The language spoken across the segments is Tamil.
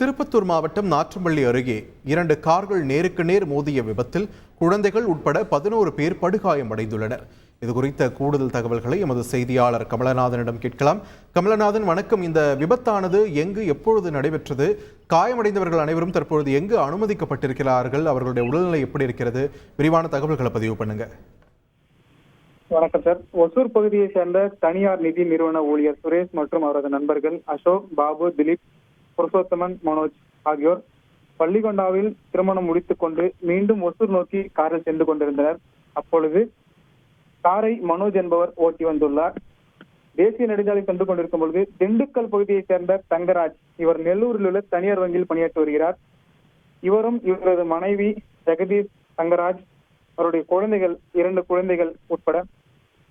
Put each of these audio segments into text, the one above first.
திருப்பத்தூர் மாவட்டம் நாற்றம்பள்ளி அருகே 2 கார்கள் நேருக்கு நேர் மோதிய விபத்தில் குழந்தைகள் உட்பட 11 பேர் படுகாயமடைந்துள்ளனர். இது குறித்த கூடுதல் தகவல்களை எமது செய்தியாளர் கமலநாதனிடம் கேட்கலாம். கமலநாதன், வணக்கம். இந்த விபத்தானது எங்கு எப்பொழுது நடைபெற்றது? காயமடைந்தவர்கள் அனைவரும் தற்பொழுது எங்கு அனுமதிக்கப்பட்டிருக்கிறார்கள்? அவர்களுடைய உடல்நிலை எப்படி இருக்கிறது? விரிவான தகவல்களை பதிவு பண்ணுங்க. வணக்கம் சார். ஒசூர் பகுதியை சேர்ந்த தனியார் நிதி நிறுவன ஊழியர் சுரேஷ் மற்றும் அவரது நண்பர்கள் அசோக், பாபு, திலீப், புருஷோத்தமன், மனோஜ் ஆகியோர் பள்ளிகொண்டாவில் திருமணம் முடித்துக் கொண்டு மீண்டும் ஒசூர் நோக்கி காரில் சென்று கொண்டிருந்தனர். அப்பொழுது காரை மனோஜ் என்பவர் ஓட்டி வந்துள்ளார். தேசிய நெடுஞ்சாலை சென்று கொண்டிருக்கும் பொழுது திண்டுக்கல் பகுதியை சேர்ந்த தங்கராஜ், இவர் நெல்லூரில் உள்ள தனியார் வங்கியில் பணியாற்றி வருகிறார். இவரும் இவரது மனைவி ஜெகதீஷ் தங்கராஜ், அவருடைய குழந்தைகள் 2 குழந்தைகள் உட்பட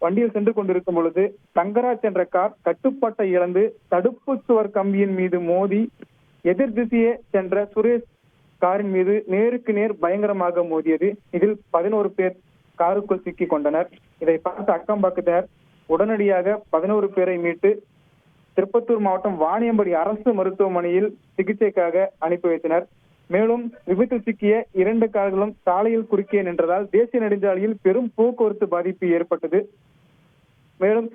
வண்டியில் சென்று கொண்டிருக்கும் பொழுது தங்கராஜ் என்ற கார் கட்டுப்பாட்டை இழந்து தடுப்பு சுவர் கம்பியின் மீது மோதி எதிர் திசையே சென்ற சுரேஷ் காரின் மீது நேருக்கு நேர் பயங்கரமாக மோதியது. இதில் 11 பேர் காருக்குள் சிக்கிக் கொண்டனர். இதை பார்த்த அக்கம்பக்கத்தினர் உடனடியாக 11 பேரை மீட்டு திருப்பத்தூர் மாவட்டம் வாணியம்படி அரசு மருத்துவமனையில் சிகிச்சைக்காக அனுப்பி வைத்தனர். மேலும் விபத்தில் சிக்கிய 2 கார்களும் சாலையில் குறுக்கே நின்றதால் தேசிய நெடுஞ்சாலையில் பெரும் போக்குவரத்து பாதிப்பு ஏற்பட்டது. மேலும்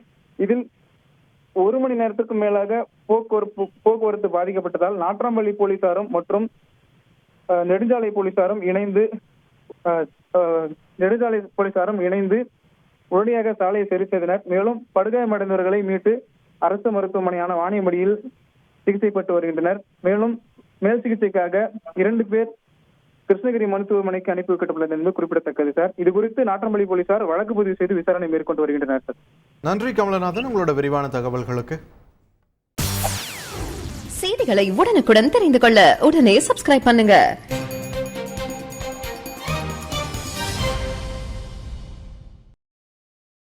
இதில் 1 மணி நேரத்துக்கு மேலாக போக்குவரத்து பாதிக்கப்பட்டதால் நாற்றம்பள்ளி போலீசாரும் மற்றும் நெடுஞ்சாலை போலீசாரும் இணைந்து உடனடியாக சாலையை சரி செய்தனர். மேலும் படுகாயமடைந்தவர்களை மீட்டு அரசு மருத்துவமனையான வாணியம்படியில் சிகிச்சை பெற்று வருகின்றனர். மேலும் மேல் சிகிச்சைக்காக 2 பேர் கிருஷ்ணகிரி மருத்துவமனைக்கு அனுப்பி வைக்கப்பட்டுள்ளது என்பது குறிப்பிடத்தக்கது சார். இது குறித்து நாற்றம்பள்ளி போலீசார் வழக்கு பதிவு செய்து விசாரணை மேற்கொண்டு வருகின்றனர் சார். நன்றி கமலநாதன், உங்களோட விரிவான தகவல்களுக்கு. செய்திகளை உடனுக்குடன் தெரிந்து கொள்ள உடனே சப்ஸ்கிரைப் பண்ணுங்க.